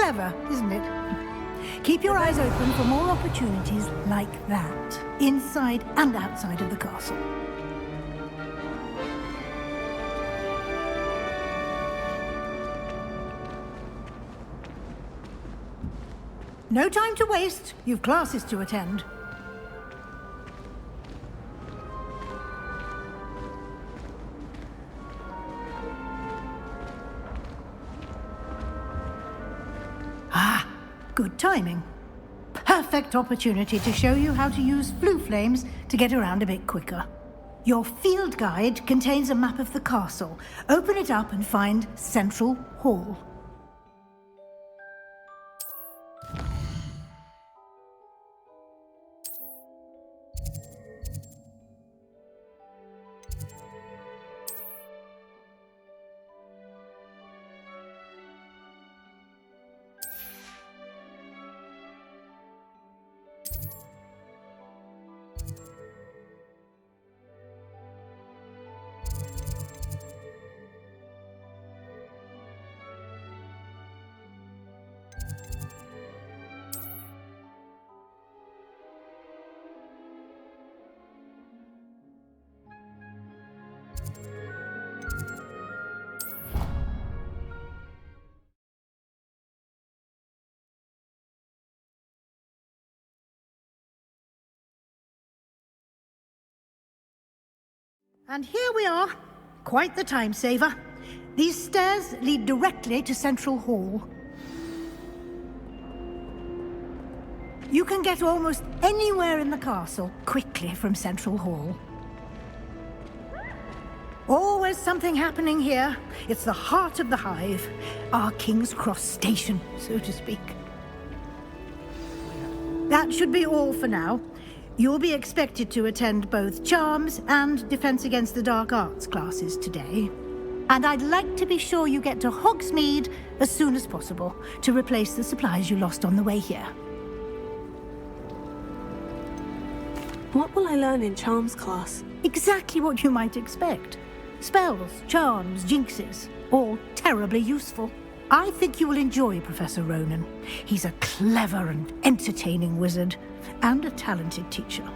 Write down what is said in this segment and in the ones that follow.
clever, isn't it? Keep your eyes open for more opportunities like that, inside and outside of the castle. No time to waste. You've classes to attend. Ah, good timing. Perfect opportunity to show you how to use flue flames to get around a bit quicker. Your field guide contains a map of the castle. Open it up and find Central Hall. And here we are. Quite the time saver. These stairs lead directly to Central Hall. You can get almost anywhere in the castle quickly from Central Hall. Always something happening here. It's the heart of the Hive. Our King's Cross station, so to speak. That should be all for now. You'll be expected to attend both Charms and Defense Against the Dark Arts classes today. And I'd like to be sure you get to Hogsmeade as soon as possible to replace the supplies you lost on the way here. What will I learn in Charms class? Exactly what you might expect. Spells, charms, jinxes, all terribly useful. I think you will enjoy Professor Ronan. He's a clever and entertaining wizard, and a talented teacher.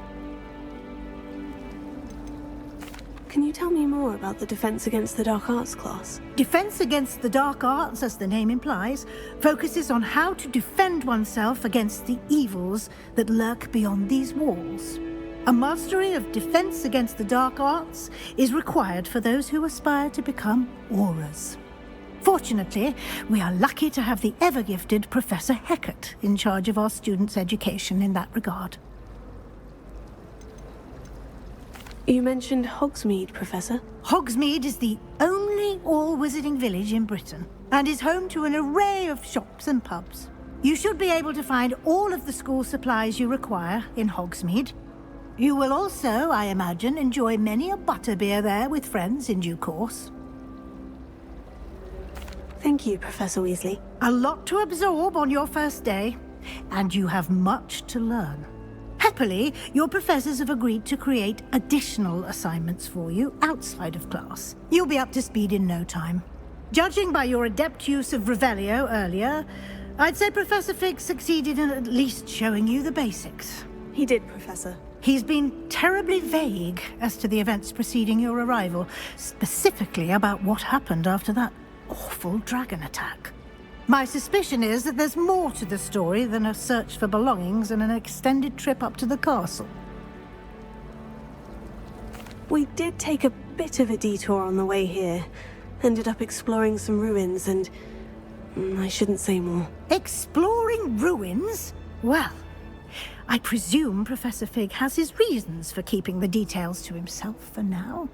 Can you tell me more about the Defense Against the Dark Arts class? Defense Against the Dark Arts, as the name implies, focuses on how to defend oneself against the evils that lurk beyond these walls. A mastery of Defense Against the Dark Arts is required for those who aspire to become Aurors. Fortunately, we are lucky to have the ever-gifted Professor Hecat in charge of our students' education in that regard. You mentioned Hogsmeade, Professor. Hogsmeade is the only all-wizarding village in Britain, and is home to an array of shops and pubs. You should be able to find all of the school supplies you require in Hogsmeade. You will also, I imagine, enjoy many a butterbeer there with friends in due course. Thank you, Professor Weasley. A lot to absorb on your first day, and you have much to learn. Happily, your professors have agreed to create additional assignments for you outside of class. You'll be up to speed in no time. Judging by your adept use of Revelio earlier, I'd say Professor Fig succeeded in at least showing you the basics. He did, Professor. He's been terribly vague as to the events preceding your arrival, specifically about what happened after that awful dragon attack. My suspicion is that there's more to the story than a search for belongings and an extended trip up to the castle. We did take a bit of a detour on the way here. Ended up exploring some ruins and... I shouldn't say more. Exploring ruins? Well, I presume Professor Fig has his reasons for keeping the details to himself for now.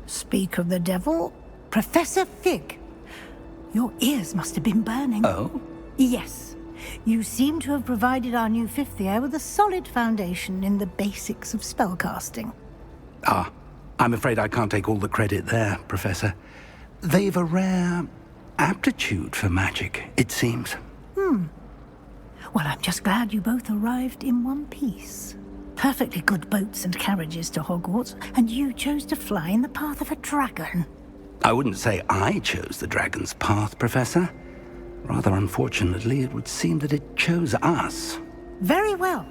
Speak of the devil, Professor Fig. Your ears must have been burning. Oh? Yes. You seem to have provided our new fifth year with a solid foundation in the basics of spellcasting. Ah, I'm afraid I can't take all the credit there, Professor. They've a rare aptitude for magic, it seems. Well, I'm just glad you both arrived in one piece. Perfectly good boats and carriages to Hogwarts, and you chose to fly in the path of a dragon. I wouldn't say I chose the dragon's path, Professor. Rather unfortunately, it would seem that it chose us. Very well.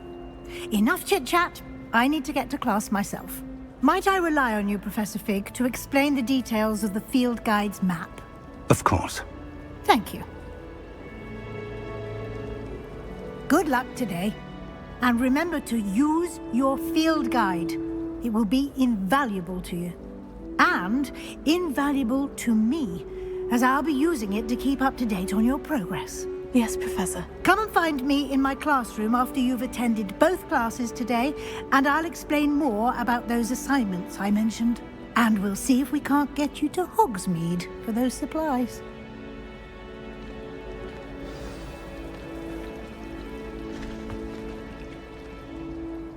Enough chit-chat. I need to get to class myself. Might I rely on you, Professor Fig, to explain the details of the field guide's map? Of course. Thank you. Good luck today. And remember to use your field guide. It will be invaluable to you. And invaluable to me, as I'll be using it to keep up to date on your progress. Yes, Professor. Come and find me in my classroom after you've attended both classes today, and I'll explain more about those assignments I mentioned. And we'll see if we can't get you to Hogsmeade for those supplies.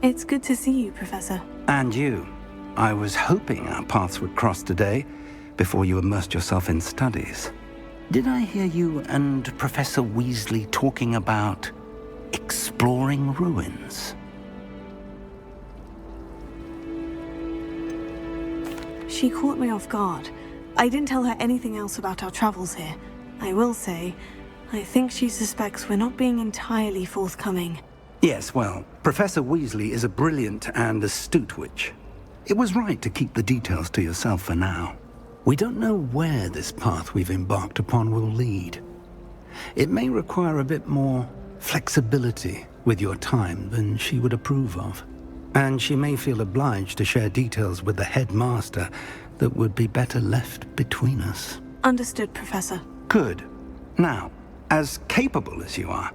It's good to see you, Professor. And you. I was hoping our paths would cross today, before you immersed yourself in studies. Did I hear you and Professor Weasley talking about exploring ruins? She caught me off guard. I didn't tell her anything else about our travels here. I will say, I think she suspects we're not being entirely forthcoming. Yes, well, Professor Weasley is a brilliant and astute witch. It was right to keep the details to yourself for now. We don't know where this path we've embarked upon will lead. It may require a bit more flexibility with your time than she would approve of. And she may feel obliged to share details with the headmaster that would be better left between us. Understood, Professor. Good. Now, as capable as you are,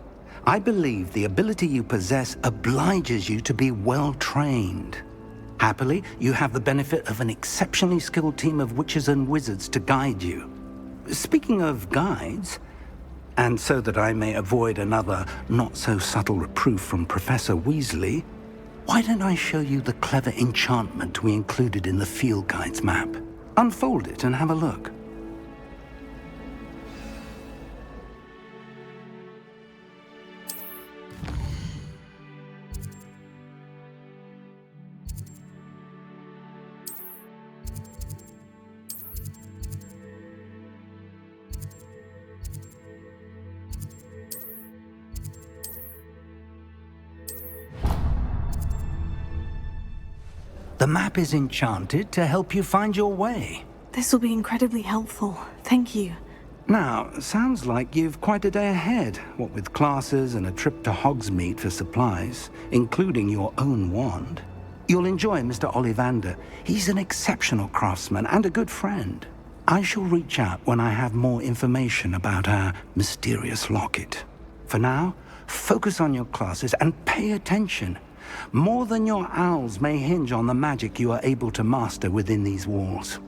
I believe the ability you possess obliges you to be well-trained. Happily, you have the benefit of an exceptionally skilled team of witches and wizards to guide you. Speaking of guides, and so that I may avoid another not-so-subtle reproof from Professor Weasley, why don't I show you the clever enchantment we included in the field guide's map? Unfold it and have a look. The map is enchanted to help you find your way. This will be incredibly helpful. Thank you. Now, sounds like you've quite a day ahead, what with classes and a trip to Hogsmeade for supplies, including your own wand. You'll enjoy Mr. Ollivander. He's an exceptional craftsman and a good friend. I shall reach out when I have more information about our mysterious locket. For now, focus on your classes and pay attention. More than your owls may hinge on the magic you are able to master within these walls.